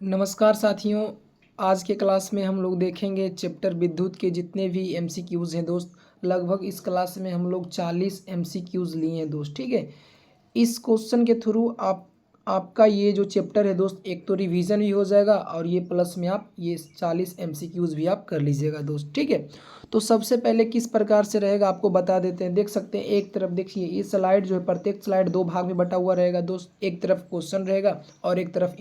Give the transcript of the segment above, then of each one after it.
नमस्कार साथियों। आज के क्लास में हम लोग देखेंगे चैप्टर विद्युत के जितने भी एमसीक्यूज़ हैं दोस्त। लगभग इस क्लास में हम लोग 40 एमसीक्यूज़ लिए हैं दोस्त। ठीक है, इस क्वेश्चन के थ्रू आपका ये जो चैप्टर है दोस्त, एक तो रिवीजन भी हो जाएगा और ये प्लस में आप ये 40 एमसीक्यूज़ भी आप कर लीजिएगा दोस्त। ठीक है, तो सबसे पहले किस प्रकार से रहेगा आपको बता देते हैं। देख सकते हैं एक तरफ देखिए, ये स्लाइड जो है प्रत्येक स्लाइड दो भाग में बटा हुआ रहेगा दोस्त। एक तरफ क्वेश्चन रहेगा और एक तरफ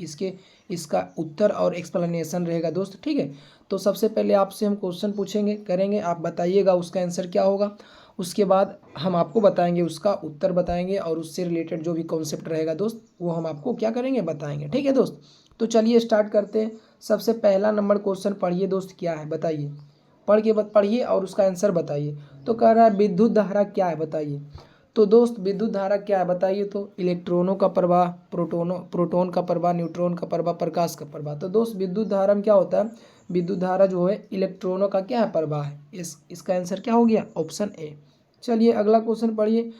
इसका उत्तर और एक्सप्लेनेशन रहेगा दोस्त। ठीक है, तो सबसे पहले आपसे हम क्वेश्चन पूछेंगे करेंगे, आप बताइएगा उसका आंसर क्या होगा। उसके बाद हम आपको बताएंगे, उसका उत्तर बताएंगे और उससे रिलेटेड जो भी कॉन्सेप्ट रहेगा दोस्त वो हम आपको क्या करेंगे बताएंगे। ठीक है दोस्त, तो चलिए स्टार्ट करते हैं। सबसे पहला नंबर क्वेश्चन पढ़िए दोस्त, क्या है बताइए। पढ़िए और उसका आंसर बताइए। तो कह रहा है विद्युत धारा क्या है बताइए। तो दोस्त विद्युत धारा क्या है बताइए। तो इलेक्ट्रॉनों का प्रवाह, प्रोटॉन का प्रवाह, न्यूट्रॉन का प्रवाह, प्रकाश का प्रवाह। तो दोस्त विद्युत धारा में क्या होता है, विद्युत धारा जो है इलेक्ट्रॉनों का क्या है प्रवाह है। इसका आंसर क्या हो गया, ऑप्शन ए। चलिए अगला क्वेश्चन पढ़िए।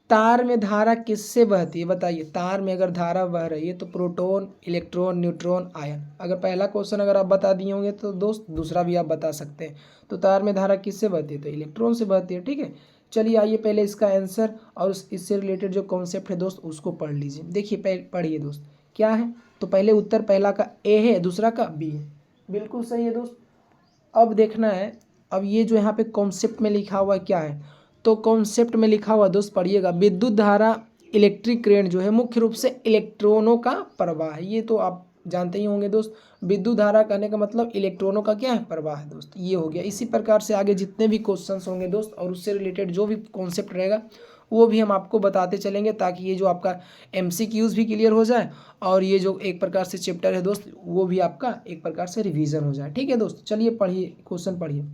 तार में धारा किससे बहती है बताइए। तार में अगर धारा बह रही है तो प्रोटॉन, इलेक्ट्रॉन, न्यूट्रॉन, आयन। अगर पहला क्वेश्चन अगर आप बता दिए होंगे तो दोस्त दूसरा भी आप बता सकते हैं। तो तार में धारा किससे बहती है, तो इलेक्ट्रॉन से बहती है। ठीक है, चलिए आइए पहले इसका आंसर और इससे रिलेटेड जो कॉन्सेप्ट है दोस्त उसको पढ़ लीजिए। देखिए पढ़िए दोस्त क्या है। तो पहले उत्तर पहला का ए है, दूसरा का बी है। बिल्कुल सही है दोस्त। अब देखना है, अब ये जो यहाँ पे कॉन्सेप्ट में लिखा हुआ है क्या है। तो कॉन्सेप्ट में लिखा हुआ दोस्त पढ़िएगा, विद्युत धारा इलेक्ट्रिक करंट जो है मुख्य रूप से इलेक्ट्रॉनों का प्रवाह है। ये तो आप जानते ही होंगे दोस्त। विद्युत धारा कहने का मतलब इलेक्ट्रॉनों का क्या है प्रवाह है दोस्त, ये हो गया। इसी प्रकार से आगे जितने भी क्वेश्चंस होंगे दोस्त और उससे रिलेटेड जो भी कॉन्सेप्ट रहेगा वो भी हम आपको बताते चलेंगे, ताकि ये जो आपका एमसीक्यूज़ भी क्लियर हो जाए और ये जो एक प्रकार से चैप्टर है दोस्त वो भी आपका एक प्रकार से रिवीजन हो जाए। ठीक है दोस्त, चलिए पढ़िए क्वेश्चन पढ़िए।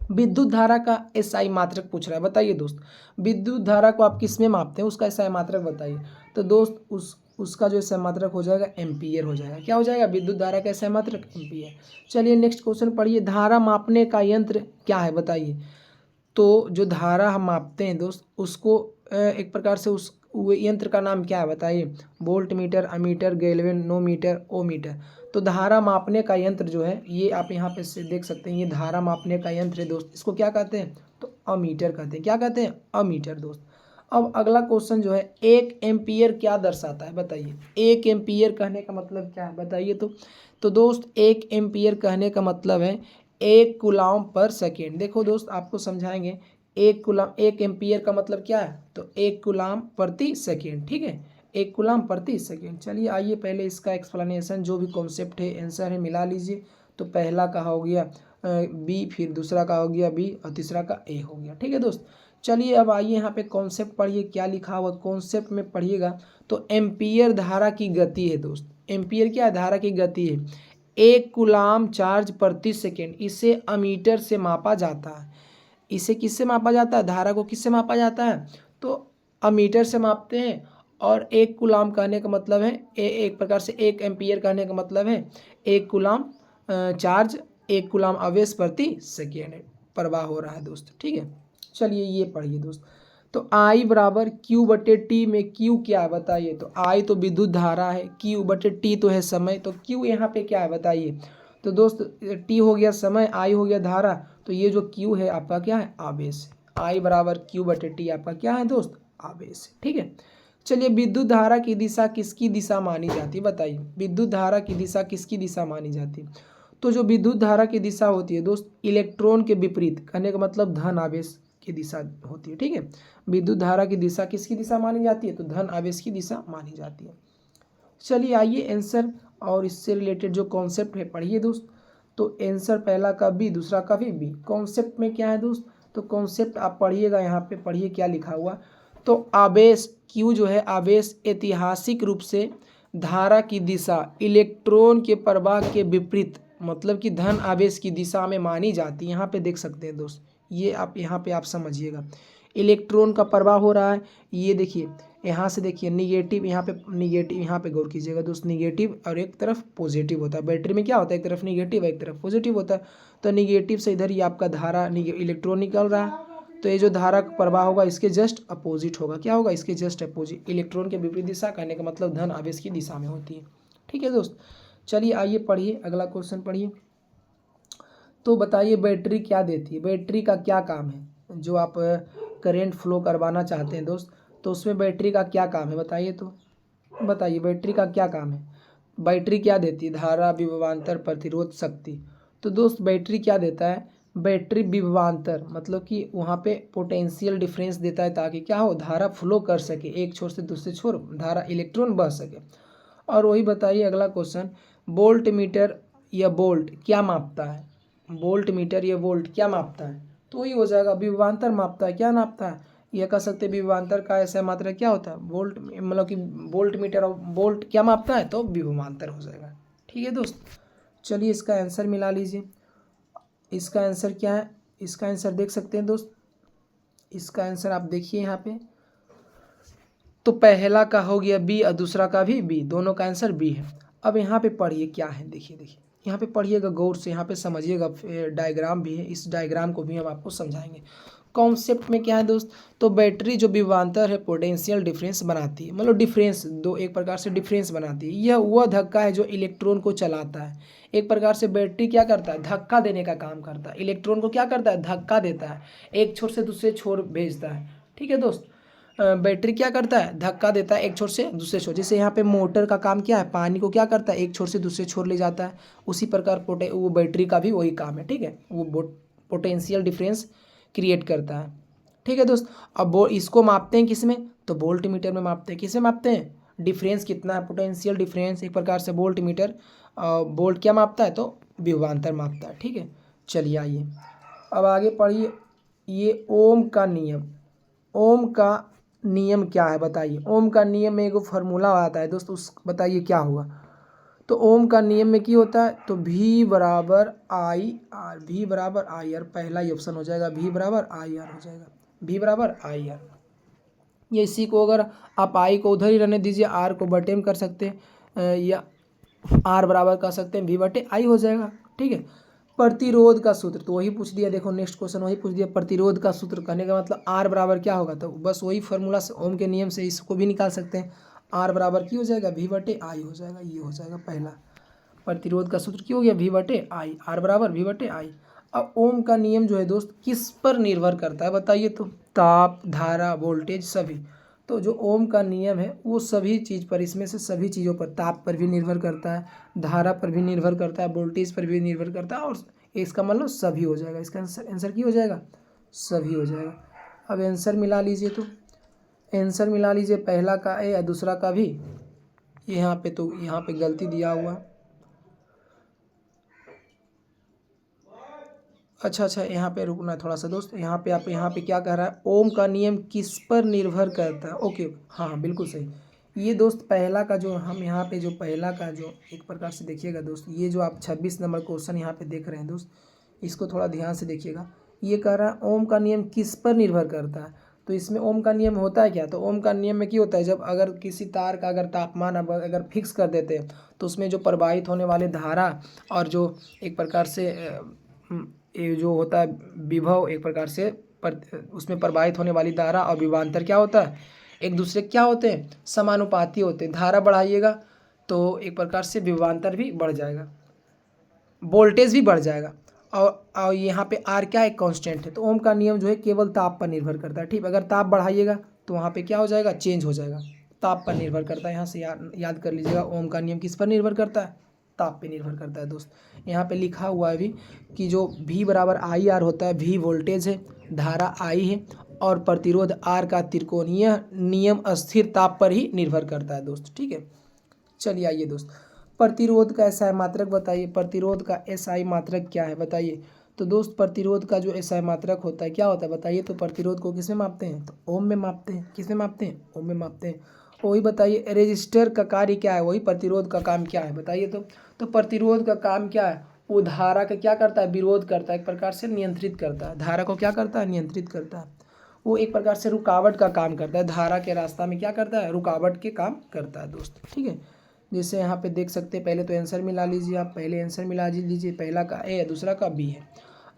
विद्युत धारा का एसआई मात्रक पूछ रहा है बताइए दोस्त। विद्युत धारा को आप किस में मापते हैं, उसका एसआई मात्रक बताइए। तो दोस्त उसका जो एसआई मात्रक हो जाएगा एम्पियर हो जाएगा। क्या हो जाएगा, विद्युत धारा का एसआई मात्रक एम्पियर। चलिए नेक्स्ट क्वेश्चन पढ़िए। धारा मापने का यंत्र क्या है बताइए। तो जो धारा हम मापते हैं दोस्त उसको एक प्रकार से उस वो यंत्र का नाम क्या है बताइए। Voltmeter, ammeter, galvanometer, ohmmeter. तो धारा मापने का यंत्र जो है ये आप यहाँ पे से देख सकते हैं, ये धारा मापने का यंत्र है दोस्त। इसको क्या कहते हैं, तो अमीटर कहते हैं। क्या कहते हैं, अमीटर दोस्त। अब अगला क्वेश्चन जो है, एक एम्पियर क्या दर्शाता है बताइए। एक एम्पियर कहने का मतलब क्या है बताइए। तो दोस्त एक एम्पियर कहने का मतलब है एक कूलाम पर सेकेंड। देखो दोस्त आपको समझाएंगे, एक कूलाम, एक एम्पियर का मतलब क्या है, तो एक कूलाम प्रति सेकेंड। ठीक है, एक कूलाम प्रति सेकेंड। चलिए आइए पहले इसका एक्सप्लेनेशन जो भी कॉन्सेप्ट है आंसर है मिला लीजिए। तो पहला का हो गया बी, फिर दूसरा का हो गया बी और तीसरा का ए हो गया। ठीक है दोस्त, चलिए अब आइए यहाँ पे कॉन्सेप्ट पढ़िए क्या लिखा हुआ कॉन्सेप्ट में पढ़िएगा। तो एम्पियर धारा की गति है दोस्त। एम्पियर क्या है, धारा की गति है। एक कूलाम चार्ज प्रति सेकेंड, इसे अमीटर से मापा जाता है। इसे किससे मापा जाता है, धारा को किससे मापा जाता है, तो अमीटर से मापते हैं। और एक कूलाम कहने का मतलब है एक प्रकार से एक एम्पियर कहने का मतलब है एक कूलाम चार्ज, एक कूलाम आवेश प्रति सेकेंड प्रवाह हो रहा है दोस्त। ठीक है, चलिए ये पढ़िए दोस्त। तो आई बराबर क्यू बटे टी में क्यू क्या है बताइए। तो आई तो विद्युत धारा है, क्यू बटे टी तो है समय। तो क्यू यहाँ पे क्या है बताइए। तो दोस्त टी हो गया समय, आई हो गया धारा, तो ये जो क्यू है आपका क्या है, आवेश है। आई बराबर क्यू बटे टी आपका क्या है दोस्त, आवेश है। ठीक है, चलिए विद्युत धारा की दिशा किसकी दिशा मानी जाती है बताइए। विद्युत धारा की दिशा किसकी दिशा मानी जाती है। तो जो विद्युत धारा की दिशा होती है दोस्त इलेक्ट्रॉन के विपरीत, कहने का मतलब धन आवेश की दिशा होती है। ठीक है, विद्युत धारा की दिशा किसकी दिशा मानी जाती है, तो धन आवेश की दिशा मानी जाती है। चलिए आइए आंसर और इससे रिलेटेड जो कॉन्सेप्ट है पढ़िए दोस्त। तो आंसर पहला का बी, दूसरा का भी बी। कॉन्सेप्ट में क्या है दोस्त, तो कॉन्सेप्ट आप पढ़िएगा, यहाँ पे पढ़िए क्या लिखा हुआ। तो आवेश क्यू जो है, आवेश ऐतिहासिक रूप से धारा की दिशा इलेक्ट्रॉन के प्रवाह के विपरीत, मतलब कि धन आवेश की दिशा में मानी जाती है। यहाँ पे देख सकते हैं दोस्त, ये आप यहाँ पे आप समझिएगा, इलेक्ट्रॉन का प्रवाह हो रहा है। ये देखिए यहाँ से देखिए निगेटिव, यहाँ पे निगेटिव, यहाँ पे गौर कीजिएगा दोस्त, निगेटिव और एक तरफ पॉजिटिव होता है। बैटरी में क्या होता है, एक तरफ निगेटिव एक तरफ पॉजिटिव होता है। तो निगेटिव से इधर ये आपका धारा इलेक्ट्रॉन निकल रहा है। तो ये जो धारा का प्रवाह होगा इसके जस्ट अपोजिट होगा। क्या होगा, इसके जस्ट अपोजिट, इलेक्ट्रॉन के विपरीत दिशा कहने का मतलब धन आवेश की दिशा में होती है। ठीक है दोस्त, चलिए आइए पढ़िए, अगला क्वेश्चन पढ़िए। तो बताइए बैटरी क्या देती है, बैटरी का क्या काम है? जो आप करंट फ्लो करवाना चाहते हैं दोस्त, तो उसमें बैटरी का क्या काम है बताइए। तो बताइए बैटरी का क्या काम है? बैटरी क्या देती है? धारा, विभवांतर, प्रतिरोध, शक्ति। तो दोस्त बैटरी क्या देता है? बैटरी विभवांतर मतलब कि वहाँ पे पोटेंशियल डिफरेंस देता है, ताकि क्या हो, धारा फ्लो कर सके, एक छोर से दूसरे छोर धारा इलेक्ट्रॉन बह सके। और वही बताइए अगला क्वेश्चन, वोल्ट मीटर या वोल्ट क्या मापता है? वोल्ट मीटर या वोल्ट क्या मापता है? तो वही हो जाएगा विभवांतर मापता है। क्या नापता है? यह कह सकते हैं विभवांतर का ऐसा मात्रा क्या होता है? वोल्ट, मतलब कि वोल्ट मीटर और वोल्ट क्या मापता है? तो विभवांतर हो जाएगा। ठीक है दोस्त, चलिए इसका आंसर मिला लीजिए। इसका आंसर क्या है? इसका आंसर देख सकते हैं दोस्त, इसका आंसर आप देखिए यहाँ पे। तो पहला का हो गया बी और दूसरा का भी बी, दोनों का आंसर बी है। अब यहाँ पे पढ़िए क्या है, देखिए देखिए यहाँ पे पढ़िएगा गौर से, यहाँ पे समझिएगा, डायग्राम भी है, इस डायग्राम को भी हम आपको समझाएंगे। कॉन्सेप्ट में क्या है दोस्त? तो बैटरी जो विभवांतर है पोटेंशियल डिफरेंस बनाती है, मतलब डिफरेंस दो, एक प्रकार से डिफरेंस बनाती है। यह वह धक्का है जो इलेक्ट्रॉन को चलाता है। एक प्रकार से बैटरी क्या करता है? धक्का देने का काम करता है, इलेक्ट्रॉन को क्या करता है? धक्का देता है, एक छोर से दूसरे छोर भेजता है। ठीक है दोस्त, बैटरी क्या करता है? धक्का देता है एक छोर से दूसरे छोर। जैसे यहाँ पे मोटर का काम क्या है? पानी को क्या करता है? एक छोर से दूसरे छोर ले जाता है। उसी प्रकार वो बैटरी का भी वही काम है। ठीक है, वो पोटेंशियल डिफरेंस क्रिएट करता है। ठीक है दोस्त, अब वो इसको मापते हैं किस में? तो वोल्ट मीटर में मापते हैं। किस में मापते हैं? डिफरेंस कितना है, पोटेंशियल डिफरेंस, एक प्रकार से वोल्ट मीटर। वोल्ट क्या मापता है? तो विभवांतर मापता है। ठीक है, चलिए आइए अब आगे पढ़िए। ये ओम का नियम, ओम का नियम क्या है बताइए? ओम का नियम में एक फार्मूला आता है दोस्त, उस बताइए क्या होगा? तो ओम का नियम में क्या होता है? तो V बराबर आई आर, V बराबर आई आर, पहला ही ऑप्शन हो जाएगा, V बराबर आई आर हो जाएगा, V बराबर आई आर। ये इसी को अगर आप आई को उधर ही रहने दीजिए, आर को बटे में कर सकते हैं, या आर बराबर कर सकते हैं V बटे आई हो जाएगा। ठीक है, प्रतिरोध का सूत्र तो वही पूछ दिया, देखो नेक्स्ट क्वेश्चन वही पूछ दिया, प्रतिरोध का सूत्र कहने का मतलब आर बराबर क्या होगा? तो बस वही फार्मूला से, ओम के नियम से इसको भी निकाल सकते हैं। आर बराबर की हो जाएगा? V बटे आई हो जाएगा, ये हो जाएगा पहला। प्रतिरोध का सूत्र क्या हो गया? V बटे आई, आर बराबर V बटे आई। अब ओम का नियम जो है दोस्त किस पर निर्भर करता है बताइए? तो ताप, धारा, वोल्टेज सभी। तो जो ओम का नियम है वो सभी चीज़ पर, इसमें से सभी चीज़ों पर, ताप पर भी निर्भर करता है, धारा पर भी निर्भर करता है, वोल्टेज पर भी निर्भर करता है, और इसका मतलब सभी हो जाएगा। इसका आंसर की हो जाएगा? सभी हो जाएगा। अब आंसर मिला लीजिए, तो आंसर मिला लीजिए, पहला का ए या दूसरा का भी। यहाँ पे तो यहाँ पे गलती दिया हुआ, अच्छा यहाँ पे रुकना है थोड़ा सा दोस्त। यहाँ पे आप, यहाँ पे क्या कह रहा है? ओम का नियम किस पर निर्भर करता है? ओके, हाँ बिल्कुल सही। ये दोस्त पहला का जो हम यहाँ पे, जो पहला का जो एक प्रकार से देखिएगा दोस्त, ये जो आप 26 नंबर क्वेश्चन यहाँ पे देख रहे हैं दोस्त, इसको थोड़ा ध्यान से देखिएगा। ये कह रहा है ओम का नियम किस पर निर्भर करता है, तो इसमें ओम का नियम होता है क्या? तो ओम का नियम में क्या होता है? जब अगर किसी तार का अगर तापमान अगर फिक्स कर देते हैं, तो उसमें जो प्रवाहित होने वाले धारा और जो एक प्रकार से ये जो होता है विभव, एक प्रकार से उसमें प्रवाहित होने वाली धारा और विभवांतर क्या होता है? एक दूसरे क्या होते हैं? समानुपाती होते हैं। धारा बढ़ाइएगा तो एक प्रकार से विभवांतर भी बढ़ जाएगा, वोल्टेज भी बढ़ जाएगा। और यहाँ पे आर क्या है? कांस्टेंट है। तो ओम का नियम जो है केवल ताप पर निर्भर करता है। ठीक, अगर ताप बढ़ाइएगा तो वहाँ पे क्या हो जाएगा? चेंज हो जाएगा, ताप पर निर्भर करता है। यहाँ से याद कर लीजिएगा, ओम का नियम किस पर निर्भर करता है? ताप पे निर्भर करता है दोस्त। यहाँ पे लिखा हुआ है भी कि जो V बराबर आई आर होता है, V वोल्टेज है, धारा I है, और प्रतिरोध R का त्रिकोणीय नियम अस्थिर ताप पर ही निर्भर करता है दोस्त। ठीक है, चलिए आइए दोस्त, प्रतिरोध का SI मात्रक बताइए। प्रतिरोध का SI मात्रक क्या है बताइए? तो दोस्त प्रतिरोध का जो SI मात्रक होता है क्या होता है बताइए? तो प्रतिरोध को किस में मापते हैं? तो ओम में मापते हैं। किस में मापते हैं? ओम में मापते हैं। वही बताइए रेजिस्टर का कार्य क्या है? वही प्रतिरोध का काम क्या है बताइए? तो प्रतिरोध का काम क्या है? वो धारा का क्या करता है? विरोध करता है, एक प्रकार से नियंत्रित करता है। धारा को क्या करता है? नियंत्रित करता है। वो एक प्रकार से रुकावट का काम करता है, धारा के रास्ता में क्या करता है? रुकावट के काम करता है दोस्त। ठीक है, जैसे यहाँ पे देख सकते हैं, पहले तो आंसर मिला लीजिए आप, पहले आंसर मिला लीजिए, पहला का ए है, दूसरा का बी है।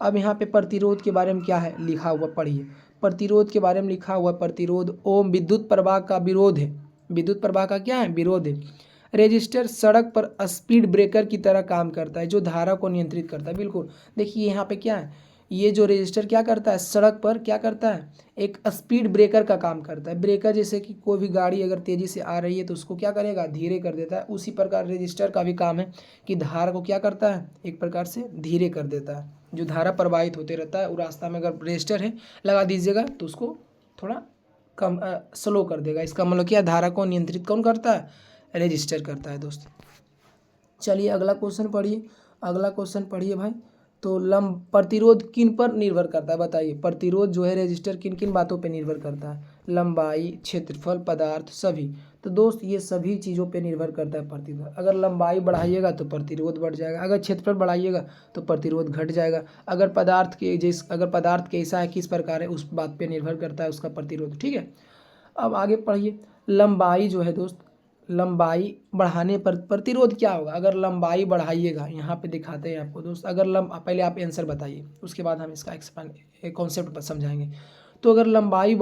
अब यहाँ पे प्रतिरोध के बारे में क्या है लिखा हुआ पढ़िए। प्रतिरोध के बारे में लिखा हुआ, प्रतिरोध ओम विद्युत प्रवाह का विरोध है। विद्युत प्रवाह का क्या है? विरोध है। रजिस्टर सड़क पर स्पीड ब्रेकर की तरह काम करता है जो धारा को नियंत्रित करता है। बिल्कुल, देखिए यहाँ पे क्या है, ये जो रजिस्टर क्या करता है, सड़क पर क्या करता है, एक स्पीड ब्रेकर का काम करता है। ब्रेकर जैसे कि कोई भी गाड़ी अगर तेज़ी से आ रही है तो उसको क्या करेगा, धीरे कर देता है। उसी प्रकार रजिस्टर का भी काम है कि धारा को क्या करता है, एक प्रकार से धीरे कर देता है। जो धारा प्रवाहित होते रहता है वो रास्ता में अगर रजिस्टर है लगा दीजिएगा तो उसको थोड़ा कम स्लो कर देगा। इसका मतलब क्या, धारा को नियंत्रित कौन करता है, रजिस्टर करता है दोस्त। चलिए अगला क्वेश्चन पढ़िए, अगला क्वेश्चन पढ़िए भाई। तो प्रतिरोध किन पर निर्भर करता है, बताइए। प्रतिरोध जो है रजिस्टर किन किन बातों पे निर्भर करता है, लंबाई, क्षेत्रफल, पदार्थ, सभी। तो दोस्त ये सभी चीज़ों पे निर्भर करता है प्रतिरोध। अगर लंबाई बढ़ाइएगा तो प्रतिरोध बढ़ जाएगा, अगर क्षेत्रफल बढ़ाइएगा तो प्रतिरोध घट जाएगा। अगर पदार्थ कैसा है, किस प्रकार है, उस बात पे निर्भर करता है उसका प्रतिरोध। ठीक है, अब आगे पढ़िए। लंबाई जो है दोस्त, लंबाई बढ़ाने पर प्रतिरोध क्या होगा। अगर लंबाई बढ़ाइएगा, यहाँ पे दिखाते हैं आपको दोस्त। अगर पहले आप आंसर बताइए, उसके बाद हम इसका एक्सप्लेन कॉन्सेप्ट समझाएंगे। तो अगर लंबाई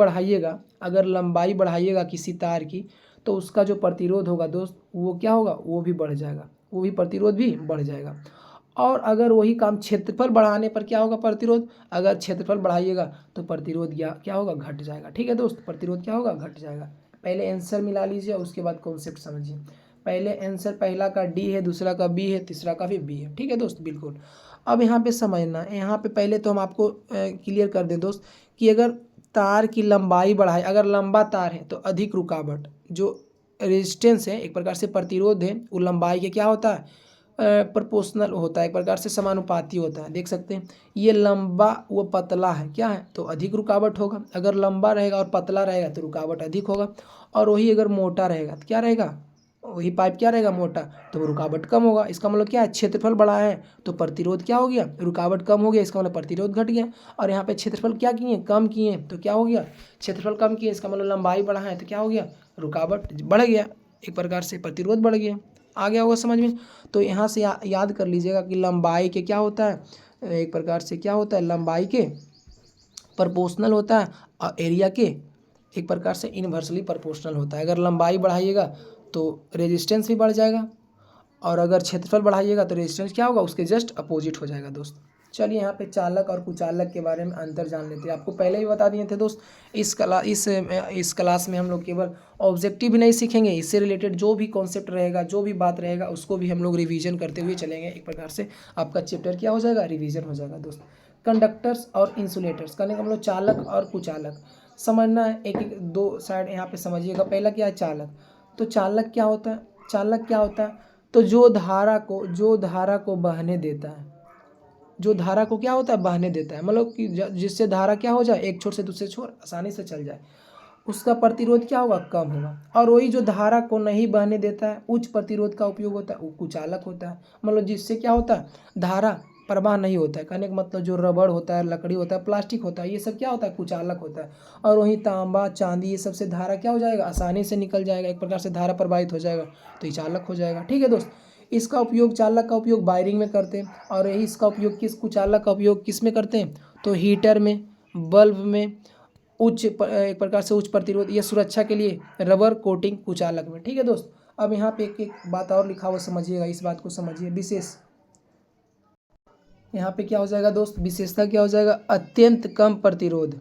बढ़ाइएगा किसी तार की, तो उसका जो प्रतिरोध होगा दोस्त वो क्या होगा, वो भी बढ़ जाएगा, वो भी प्रतिरोध भी बढ़ जाएगा। और अगर वही काम क्षेत्रफल बढ़ाने पर क्या होगा, प्रतिरोध, अगर क्षेत्रफल बढ़ाइएगा तो प्रतिरोध क्या होगा, घट जाएगा। ठीक है दोस्त, प्रतिरोध क्या होगा, घट जाएगा। पहले आंसर मिला लीजिए, उसके बाद कॉन्सेप्ट समझिए। पहले आंसर पहला का डी है, दूसरा का बी है, तीसरा का भी बी है। ठीक है दोस्त, बिल्कुल। अब यहाँ पे समझना है, यहाँ पे पहले तो हम आपको क्लियर कर दें दोस्त कि अगर तार की लंबाई बढ़ाए, अगर लंबा तार है तो अधिक रुकावट, जो रेजिस्टेंस है एक प्रकार से प्रतिरोध है, वो लंबाई के क्या होता है, प्रोपोर्शनल होता है, एक प्रकार से समानुपाती होता है। देख सकते हैं ये लंबा वो पतला है, क्या है, तो अधिक रुकावट होगा। अगर लंबा रहेगा और पतला रहेगा तो रुकावट अधिक होगा। और वही अगर मोटा रहेगा तो क्या रहेगा, वही पाइप क्या रहेगा, मोटा, तो रुकावट कम होगा। इसका मतलब क्या है, क्षेत्रफल बढ़ा है तो प्रतिरोध क्या हो गया, रुकावट कम हो गया, इसका मतलब प्रतिरोध घट गया। और यहाँ पे क्षेत्रफल क्या किए, कम किए, तो क्या हो गया, क्षेत्रफल कम किए, इसका मतलब लंबाई बढ़ा है तो क्या हो गया, रुकावट बढ़ गया, एक प्रकार से प्रतिरोध बढ़ गया। आ गया होगा समझ में। तो यहाँ से याद कर लीजिएगा कि लंबाई के क्या होता है, एक प्रकार से क्या होता है, लंबाई के प्रोपोर्शनल होता है, और एरिया के एक प्रकार से इन्वर्सली प्रोपोर्शनल होता है। अगर लंबाई बढ़ाइएगा तो रेजिस्टेंस भी बढ़ जाएगा, और अगर क्षेत्रफल बढ़ाइएगा तो रेजिस्टेंस क्या होगा, उसके जस्ट अपोजिट हो जाएगा दोस्त। चलिए यहाँ पे चालक और कुचालक के बारे में अंतर जान लेते हैं। आपको पहले ही बता दिए थे दोस्त, इस क्लास में हम लोग केवल ऑब्जेक्टिव भी नहीं सीखेंगे, इससे रिलेटेड जो भी कॉन्सेप्ट रहेगा, जो भी बात रहेगा, उसको भी हम लोग रिवीजन करते हुए चलेंगे। एक प्रकार से आपका चैप्टर क्या हो जाएगा, रिवीजन हो जाएगा दोस्त। कंडक्टर्स और इंसुलेटर्स, कहने का मतलब चालक और कुचालक समझना है। एक एक दो साइड यहाँ पे समझिएगा। पहला क्या है, चालक। तो चालक क्या होता है, चालक क्या होता है, तो जो धारा को बहने देता है, जो धारा को क्या होता है, बहने देता है, मतलब कि जिससे धारा क्या हो जाए, एक छोर से दूसरे छोर आसानी से चल जाए, उसका प्रतिरोध क्या होगा, कम होगा। और वही जो धारा को नहीं बहने देता है, उच्च प्रतिरोध का उपयोग होता है, वो कुचालक होता है। मतलब जिससे क्या होता है, धारा प्रवाह नहीं होता है। कहने का मतलब जो रबड़ होता है, लकड़ी होता है, प्लास्टिक होता है, ये सब क्या होता है, कुचालक होता है। और वहीं तांबा, चांदी, ये सब से धारा क्या हो जाएगा, आसानी से निकल जाएगा, एक प्रकार से धारा प्रवाहित हो जाएगा, तो ये चालक हो जाएगा। ठीक है दोस्त, इसका उपयोग, चालक का उपयोग वायरिंग में करते हैं। और यही इसका उपयोग कुचालक का उपयोग किस में करते हैं, तो हीटर में, बल्ब में, एक प्रकार से उच्च प्रतिरोध या सुरक्षा के लिए रबर कोटिंग कुचालक में। ठीक है दोस्त। अब यहाँ पे एक एक बात और लिखा हुआ समझिएगा, इस बात को समझिए। विशेष यहाँ पे क्या हो जाएगा दोस्त, विशेषता क्या हो जाएगा, अत्यंत कम प्रतिरोध,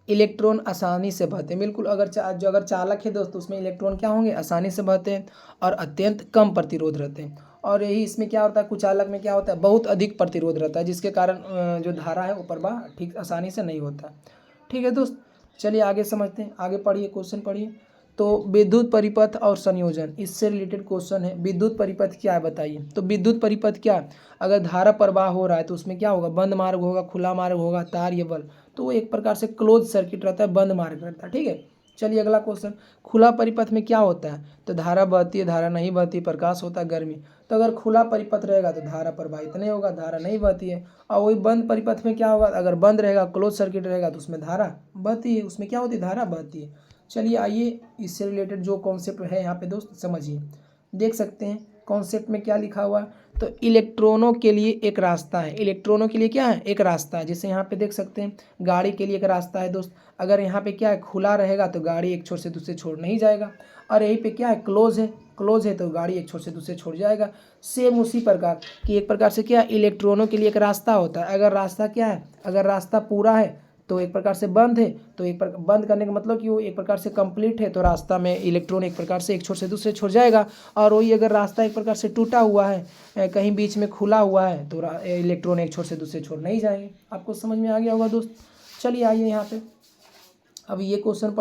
इलेक्ट्रॉन आसानी से बहते हैं। बिल्कुल, अगर चालक है दोस्त, उसमें इलेक्ट्रॉन क्या होंगे, आसानी से बहते हैं और अत्यंत कम प्रतिरोध रहते हैं। और यही इसमें क्या होता है, कुचालक में क्या होता है, बहुत अधिक प्रतिरोध रहता है, जिसके कारण जो धारा है वो प्रवाह ठीक आसानी से नहीं होता। ठीक है दोस्त, चलिए आगे समझते हैं, आगे पढ़िए, क्वेश्चन पढ़िए। तो विद्युत परिपथ और संयोजन, इससे रिलेटेड क्वेश्चन है। विद्युत परिपथ क्या है बताइए। तो विद्युत परिपथ क्या, अगर धारा प्रवाह हो रहा है तो उसमें क्या होगा, बंद मार्ग होगा, खुला मार्ग होगा, तार या बल्ब, तो वो एक प्रकार से क्लोज सर्किट रहता है, बंद मार्ग रहता है। ठीक है, चलिए अगला क्वेश्चन। खुला परिपथ में क्या होता है, तो धारा बहती है, धारा नहीं बहती, प्रकाश होता है, गर्मी। तो अगर खुला परिपथ रहेगा तो धारा प्रवाहित नहीं होगा, धारा नहीं बहती है। और वही बंद परिपथ में क्या होगा, अगर बंद रहेगा, क्लोज सर्किट रहेगा, तो उसमें धारा बहती है, उसमें क्या होती है, धारा बहती है। चलिए आइए इससे रिलेटेड जो कॉन्सेप्ट है यहाँ पे दोस्त समझिए। देख सकते हैं कॉन्सेप्ट में क्या लिखा हुआ है, तो इलेक्ट्रॉनों के लिए एक रास्ता है। इलेक्ट्रॉनों के लिए क्या है, एक रास्ता है। जैसे यहाँ पे देख सकते हैं गाड़ी के लिए एक रास्ता है दोस्त। अगर यहाँ पे क्या है, खुला रहेगा तो गाड़ी एक छोर से दूसरे छोर नहीं जाएगा। और यहीं पे क्या है, क्लोज है, क्लोज है तो गाड़ी एक छोर से दूसरे छोड़ जाएगा। सेम उसी प्रकार कि एक प्रकार से क्या इलेक्ट्रॉनों के लिए एक रास्ता होता है, अगर रास्ता क्या है, अगर रास्ता पूरा है तो एक प्रकार से बंद है, तो एक प्रकार बंद करने का मतलब कि वो एक प्रकार से कंप्लीट है, तो रास्ता में इलेक्ट्रॉन एक प्रकार से एक छोर से दूसरे छोड़ जाएगा। और वही अगर रास्ता एक प्रकार से टूटा हुआ है, कहीं बीच में खुला हुआ है, तो इलेक्ट्रॉन एक छोर से दूसरे छोर नहीं जाएंगे। आपको समझ में आ गया होगा दोस्त। चलिए आइए यहाँ पे अब ये क्वेश्चन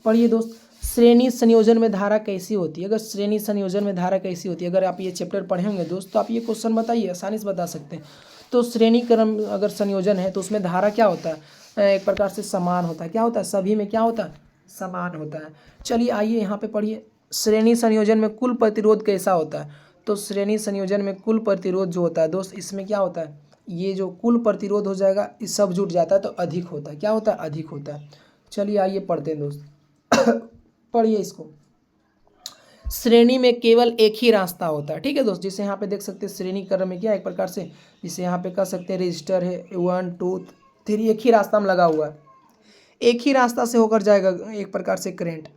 पढ़िए दोस्त। श्रेणी संयोजन में धारा कैसी होती है? अगर श्रेणी संयोजन में धारा कैसी होती है, अगर आप ये चैप्टर पढ़े होंगे दोस्त तो आप ये क्वेश्चन बताइए, आसानी से बता सकते हैं। तो श्रेणी क्रम अगर संयोजन है तो उसमें धारा क्या होता है, एक प्रकार से समान होता है। क्या होता है? सभी में क्या होता है? समान होता है। चलिए आइए यहाँ पे पढ़िए। श्रेणी संयोजन में कुल प्रतिरोध कैसा होता है? तो श्रेणी संयोजन में कुल प्रतिरोध जो होता है दोस्त, इसमें क्या होता है, ये जो कुल प्रतिरोध हो जाएगा इस सब जुट जाता है तो अधिक होता है। क्या होता है? अधिक होता है। चलिए आइए पढ़ते हैं दोस्त। पढ़िए इसको। श्रेणी में केवल एक ही रास्ता होता है। ठीक है दोस्त, जिसे यहाँ पे देख सकते हैं श्रेणी क्रम में क्या एक प्रकार से, जिसे यहाँ पे कह सकते हैं रजिस्टर है 1 2 3, एक ही रास्ता में लगा हुआ है, एक ही रास्ता से होकर जाएगा एक प्रकार से करंट,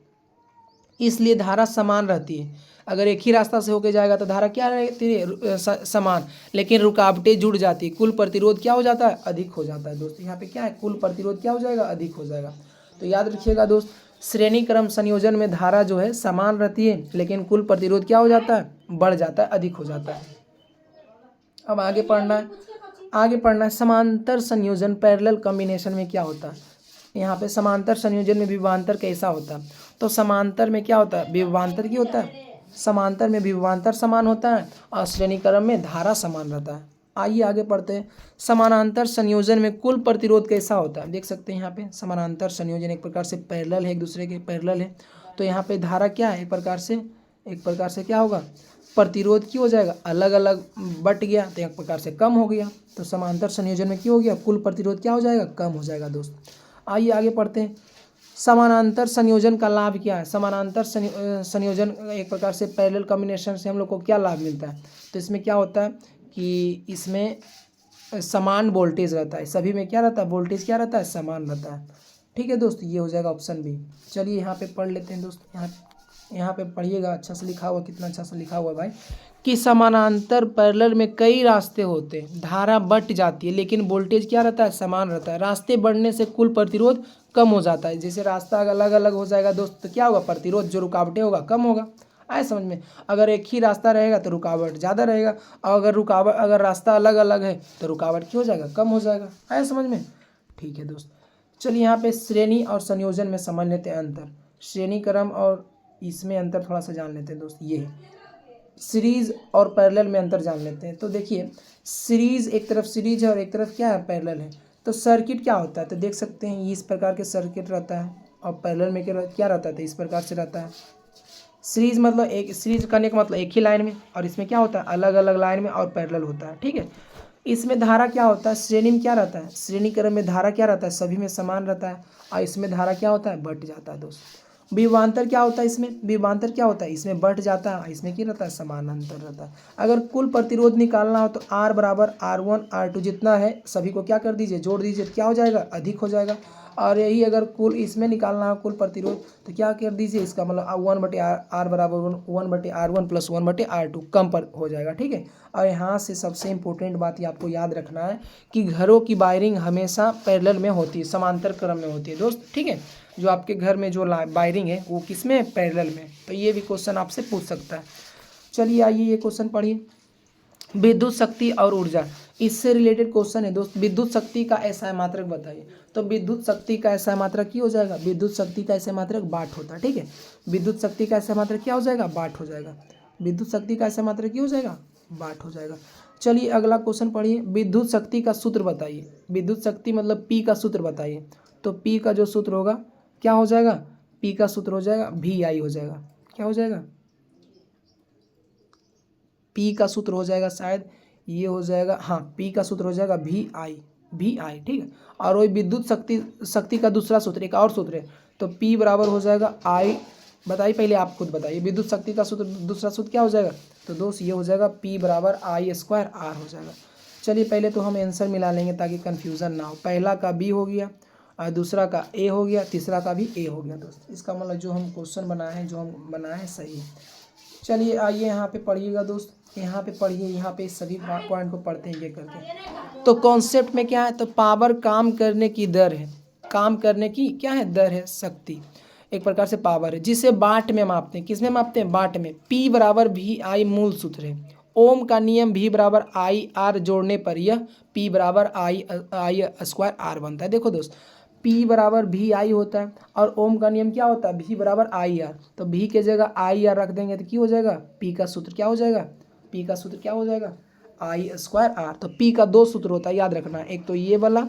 इसलिए धारा समान रहती है। अगर एक ही रास्ता से होकर जाएगा तो धारा क्या रहती है? समान, लेकिन रुकावटें जुड़ जाती है, कुल प्रतिरोध क्या हो जाता है? अधिक हो जाता है दोस्त। यहाँ पे क्या है? कुल प्रतिरोध क्या हो जाएगा? अधिक हो जाएगा। तो याद रखिएगा दोस्त, श्रेणी क्रम संयोजन में धारा जो है समान रहती है, लेकिन कुल प्रतिरोध क्या हो जाता है? बढ़ जाता है, अधिक हो जाता है। अब आगे पढ़ना है समांतर संयोजन पैरेलल कॉम्बिनेशन में क्या होता है। यहाँ पे समांतर संयोजन में विभवांतर कैसा होता है? तो समांतर में क्या होता है? विभवांतर क्या होता है? समांतर में विभवांतर समान होता है और श्रेणी क्रम में धारा समान रहता है। आइए आगे पढ़ते हैं। समानांतर संयोजन में कुल प्रतिरोध कैसा होता है? देख सकते हैं यहाँ पे समानांतर संयोजन एक प्रकार से पैरेलल है, एक दूसरे के पैरेलल है, तो यहाँ पे धारा क्या है? एक प्रकार से क्या होगा? प्रतिरोध क्यों हो जाएगा? अलग अलग बट गया तो एक प्रकार से कम हो गया, तो समांतर संयोजन में क्यों हो गया? कुल प्रतिरोध क्या हो जाएगा? कम हो जाएगा दोस्त। आइए आगे पढ़ते हैं। समानांतर संयोजन का लाभ क्या है? समानांतर संयोजन एक प्रकार से पैरेलल कॉम्बिनेशन से हम लोग को क्या लाभ मिलता है? तो इसमें क्या होता है कि इसमें समान वोल्टेज रहता है, सभी में क्या रहता है? वोल्टेज क्या रहता है? समान रहता है। ठीक है दोस्त, ये हो जाएगा ऑप्शन बी। चलिए यहाँ पे पढ़ लेते हैं दोस्त। यहाँ पे पढ़िएगा, अच्छा से लिखा हुआ, कितना अच्छा से लिखा हुआ है भाई, कि समानांतर पैरेलल में कई रास्ते होते हैं, धारा बट जाती है लेकिन वोल्टेज क्या रहता है? समान रहता है। रास्ते बढ़ने से कुल प्रतिरोध कम हो जाता है। जैसे रास्ता अलग अलग हो जाएगा दोस्त तो क्या होगा? प्रतिरोध जो रुकावटें होगा कम होगा। आए समझ में? अगर एक ही रास्ता रहेगा तो रुकावट ज़्यादा रहेगा, और अगर रास्ता अलग अलग है तो रुकावट क्या हो जाएगा? कम हो जाएगा। आए समझ में? ठीक है दोस्त। चलिए यहाँ पे श्रेणी और संयोजन में समझ लेते हैं अंतर। श्रेणी क्रम और इसमें अंतर थोड़ा सा जान लेते हैं दोस्त। ये है सीरीज और पैरेलल में अंतर जान लेते हैं। तो देखिए, सीरीज एक तरफ सीरीज है और एक तरफ क्या है? पैरेलल है। तो सर्किट क्या होता है? तो देख सकते हैं इस प्रकार के सर्किट रहता है, और पैरेलल में क्या रहता है? तो इस प्रकार से रहता है। सीरीज मतलब एक, सीरीज करने का मतलब एक ही लाइन में, और इसमें क्या होता है? अलग अलग लाइन में और पैरेलल होता है। ठीक है, इसमें धारा क्या होता है? श्रेणी में क्या रहता है? श्रेणी क्रम में धारा क्या रहता है? सभी में समान रहता है, और इसमें धारा क्या होता है? बढ़ जाता है दोस्त। विभवांतर क्या होता है? इसमें विभवांतर क्या होता है? इसमें बढ़ जाता है, इसमें क्या रहता है? समानांतर रहता है। अगर कुल प्रतिरोध निकालना हो तो R बराबर R1 R2 जितना है सभी को क्या कर दीजिए? जोड़ दीजिए, क्या हो जाएगा? अधिक हो जाएगा। और यही अगर कुल इसमें निकालना हो कुल प्रतिरोध तो क्या कर दीजिए? इसका मतलब 1/R बराबर 1/R1 प्लस 1/R2 कम पर हो जाएगा। ठीक है, और यहाँ से सबसे इम्पोर्टेंट बात ये आपको याद रखना है कि घरों की वायरिंग हमेशा पैरेलल में होती है, समांतर क्रम में होती है दोस्त। ठीक है, जो आपके घर में जो वायरिंग है वो किस में? पैरेलल में। तो ये भी क्वेश्चन आपसे पूछ सकता है। चलिए आइए ये क्वेश्चन पढ़िए। विद्युत शक्ति और ऊर्जा, इससे रिलेटेड क्वेश्चन है दोस्त। विद्युत शक्ति का ऐसा मात्रक बताइए। तो विद्युत शक्ति का ऐसा मात्रक क्या हो जाएगा? विद्युत शक्ति का ऐसा मात्रक वाट होता है। ठीक है, विद्युत शक्ति का ऐसा मात्रक क्या हो जाएगा? वाट हो जाएगा। विद्युत शक्ति का ऐसा मात्रक क्या हो जाएगा? वाट हो जाएगा। चलिए अगला क्वेश्चन पढ़िए। विद्युत शक्ति का सूत्र बताइए। विद्युत शक्ति मतलब पी का सूत्र बताइए। तो पी का जो सूत्र होगा क्या हो जाएगा? पी का सूत्र हो जाएगा VI हो जाएगा। क्या हो जाएगा? पी का सूत्र हो जाएगा, शायद ये हो जाएगा, हाँ पी का सूत्र हो जाएगा VI। ठीक है, और वही विद्युत शक्ति का दूसरा सूत्र, एक और सूत्र है, तो P बराबर हो जाएगा I। बताइए, पहले आप खुद बताइए विद्युत शक्ति का सूत्र, दूसरा सूत्र क्या हो जाएगा? तो दोस्त ये हो जाएगा P बराबर I² R हो जाएगा। चलिए पहले तो हम आंसर मिला लेंगे ताकि कन्फ्यूज़न ना हो। पहला का B हो गया और दूसरा का A हो गया, तीसरा का भी A हो गया दोस्त। इसका मतलब जो हम क्वेश्चन बनाए हैं, जो हम बनाए हैं सही है। चलिए आइए यहाँ पे पढ़िएगा दोस्त, यहाँ पे पढ़िए, यहाँ पे सभी पॉइंट को पढ़ते हैं ये करके। तो कॉन्सेप्ट में क्या है, तो पावर काम करने की दर है, काम करने की क्या है दर है, शक्ति एक प्रकार से पावर है, जिसे वाट में मापते हैं। किस में मापते हैं, वाट में। P बराबर VI मूल सूत्र है। ओम का नियम V बराबर IR जोड़ने पर यह P बराबर I स्क्वायर R बनता है। देखो दोस्त, P बराबर VI होता है और ओम का नियम क्या होता है, V बराबर IR। तो V के जगह IR रख देंगे तो क्या हो जाएगा, P का सूत्र क्या हो जाएगा, P का सूत्र क्या हो जाएगा, I स्क्वायर R। तो P का दो सूत्र होता है, याद रखना, एक तो ये वाला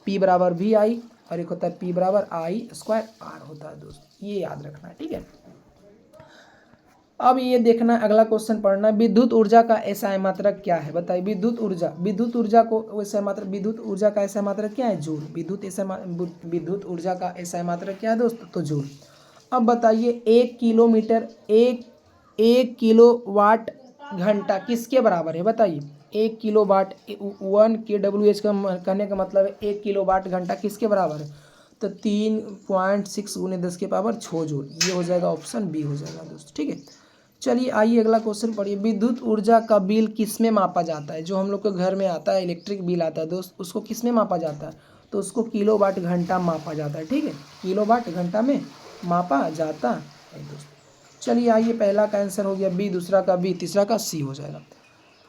P बराबर VI और एक होता है P बराबर I स्क्वायर R होता है दोस्त, ये याद रखना है, ठीक है। अब ये देखना, अगला क्वेश्चन पढ़ना, विद्युत ऊर्जा का एसआई मात्रक क्या है, बताइए। विद्युत ऊर्जा को एसआई मात्रक, विद्युत ऊर्जा का एसआई मात्रक क्या है, जूल। विद्युत ऊर्जा का एसआई मात्रक क्या है दोस्त, तो जूल। अब बताइए 1 किलोमीटर, एक किलोवाट घंटा किसके बराबर है, बताइए। 1 किलोवाट, 1 kWh का कहने का मतलब है 1 किलोवाट घंटा किसके बराबर है, तो 3.6 × 10⁶ जूल। ये हो जाएगा, ऑप्शन बी हो जाएगा दोस्त, ठीक है। चलिए आइए अगला क्वेश्चन पढ़िए। विद्युत ऊर्जा का बिल किस में मापा जाता है, जो हम लोग के घर में आता है इलेक्ट्रिक बिल आता है दोस्त, उसको किस में मापा जाता है, तो उसको किलोवाट घंटा मापा जाता है, ठीक है, किलोवाट घंटा में मापा जाता है दोस्त। चलिए आइए, पहला का आंसर हो गया बी, दूसरा का बी, तीसरा का सी हो जाएगा।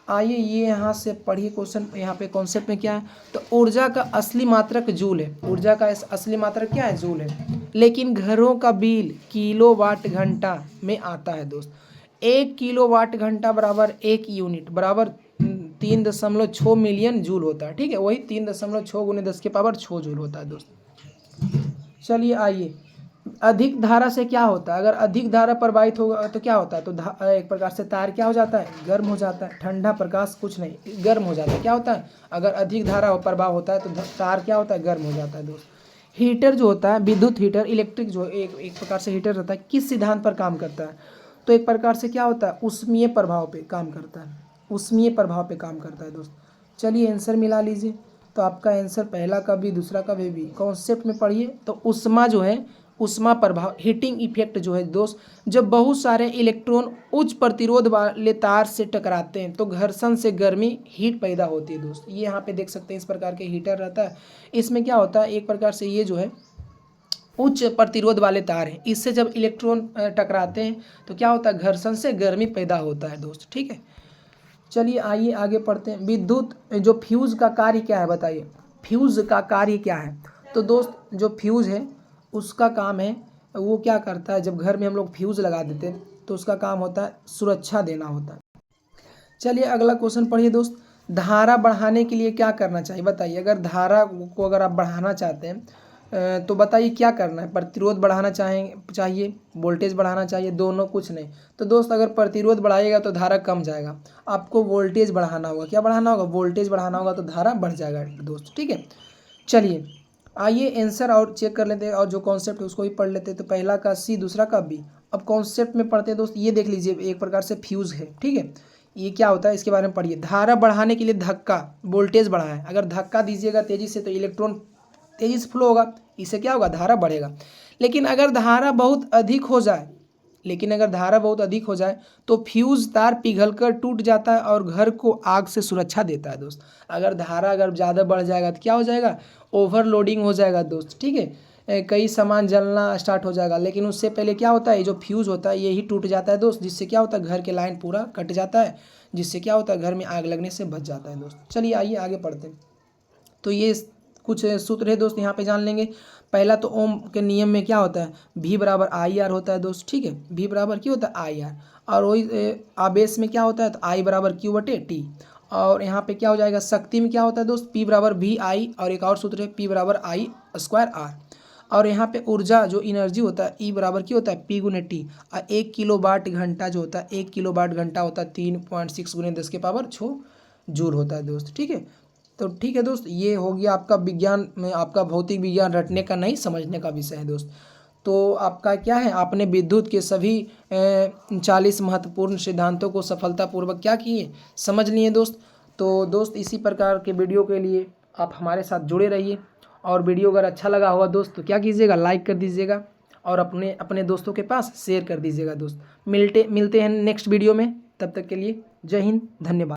आइए ये यहाँ से पढ़िए क्वेश्चन, यहाँ पे कॉन्सेप्ट में क्या है, तो ऊर्जा का असली मात्रक जूल है। ऊर्जा का असली मात्रक क्या है, जूल है, लेकिन घरों का बिल किलोवाट घंटा में आता है दोस्त। 1 किलोवाट घंटा बराबर 1 यूनिट बराबर 3.6 मिलियन जूल होता है, ठीक है, वही 3.6 × 10⁶ जूल होता है दोस्त। चलिए आइए, अधिक धारा से क्या होता है, अगर अधिक धारा प्रवाहित होगा तो क्या होता है, तो एक प्रकार से तार क्या हो जाता है, गर्म हो जाता है। ठंडा प्रकाश कुछ नहीं, गर्म हो जाता है। क्या होता है, अगर अधिक धारा प्रवाह होता है तो तार क्या होता है, गर्म हो जाता है दोस्त। हीटर जो होता है, विद्युत हीटर, इलेक्ट्रिक जो एक प्रकार से हीटर रहता है, किस सिद्धांत पर काम करता है, तो एक प्रकार से क्या होता है, ऊष्मीय प्रभाव पे काम करता है, ऊष्मीय प्रभाव पे काम करता है दोस्त। चलिए आंसर मिला लीजिए, तो आपका आंसर पहला का भी, दूसरा का भी। कॉन्सेप्ट में पढ़िए, तो ऊष्मा जो है, ऊष्मा प्रभाव, हीटिंग इफेक्ट जो है दोस्त, जब बहुत सारे इलेक्ट्रॉन उच्च प्रतिरोध वाले तार से टकराते हैं तो घर्षण से गर्मी, हीट पैदा होती है दोस्त। ये यहाँ पे देख सकते हैं, इस प्रकार के हीटर रहता है। इसमें क्या होता है, एक प्रकार से ये जो है उच्च प्रतिरोध वाले तार हैं, इससे जब इलेक्ट्रॉन टकराते हैं तो क्या होता है, घर्षण से गर्मी पैदा होता है दोस्त, ठीक है। चलिए आइए आगे पढ़ते हैं। विद्युत जो फ्यूज़ का कार्य क्या है, बताइए। फ्यूज़ का कार्य क्या है, तो दोस्त जो फ्यूज़ है उसका काम है, वो क्या करता है, जब घर में हम लोग फ्यूज़ लगा देते हैं तो उसका काम होता है सुरक्षा देना होता है। चलिए अगला क्वेश्चन पढ़िए दोस्त। धारा बढ़ाने के लिए क्या करना चाहिए, बताइए। अगर धारा को अगर आप बढ़ाना चाहते हैं तो बताइए क्या करना है, प्रतिरोध बढ़ाना चाहिए, वोल्टेज बढ़ाना चाहिए, दोनों, कुछ नहीं। तो दोस्त अगर प्रतिरोध बढ़ाइएगा तो धारा कम जाएगा, आपको वोल्टेज बढ़ाना होगा। क्या बढ़ाना होगा, वोल्टेज बढ़ाना होगा, तो धारा बढ़ जाएगा दोस्त, ठीक है। चलिए आइए आंसर और चेक कर लेते हैं, और जो कॉन्सेप्ट है उसको भी पढ़ लेते हैं। तो पहला का सी, दूसरा का बी। अब कॉन्सेप्ट में पढ़ते हैं दोस्त, ये देख लीजिए, एक प्रकार से फ्यूज़ है, ठीक है। ये क्या होता है, इसके बारे में पढ़िए। धारा बढ़ाने के लिए धक्का, वोल्टेज बढ़ाए, अगर धक्का दीजिएगा तेज़ी से तो इलेक्ट्रॉन तेज़ी से फ्लो होगा, इससे क्या होगा, धारा बढ़ेगा। लेकिन अगर धारा बहुत अधिक हो जाए, तो फ्यूज़ तार पिघलकर टूट जाता है और घर को आग से सुरक्षा देता है दोस्त। अगर धारा ज़्यादा बढ़ जाएगा तो क्या हो जाएगा, ओवरलोडिंग हो जाएगा दोस्त, ठीक है, कई सामान जलना स्टार्ट हो जाएगा। लेकिन उससे पहले क्या होता है, ये जो फ्यूज़ होता है यही टूट जाता है दोस्त, जिससे क्या होता है, घर के लाइन पूरा कट जाता है, जिससे क्या होता है, घर में आग लगने से बच जाता है दोस्त। चलिए आइए आगे पढ़ते हैं। तो ये कुछ सूत्र है दोस्त, यहाँ पे जान लेंगे। पहला तो ओम के नियम में क्या होता है, V बराबर IR होता है दोस्त, ठीक है। V बराबर क्या होता है, IR। और वही आवेश में क्या होता है, तो I बराबर Q/T। और यहाँ पे क्या हो जाएगा, शक्ति में क्या होता है दोस्त, P बराबर VI, और एक और सूत्र है P बराबर I स्क्वायर R। और यहाँ पे ऊर्जा जो एनर्जी होता है, E बराबर क्या होता है, P × T। और 1 किलोवाट घंटा जो होता है, 1 किलोवाट घंटा होता है 3.6 × 10⁶ जूल होता है दोस्त, ठीक है। तो ठीक है दोस्त, ये हो गया आपका विज्ञान में, आपका भौतिक विज्ञान रटने का नहीं, समझने का विषय है दोस्त। तो आपका क्या है, आपने विद्युत के सभी 40 महत्वपूर्ण सिद्धांतों को सफलतापूर्वक क्या किए, समझ लिए दोस्त। तो दोस्त इसी प्रकार के वीडियो के लिए आप हमारे साथ जुड़े रहिए, और वीडियो अगर अच्छा लगा होगा दोस्त तो क्या कीजिएगा, लाइक कर दीजिएगा, और अपने अपने दोस्तों के पास शेयर कर दीजिएगा दोस्त। मिलते हैं नेक्स्ट वीडियो में, तब तक के लिए जय हिंद, धन्यवाद।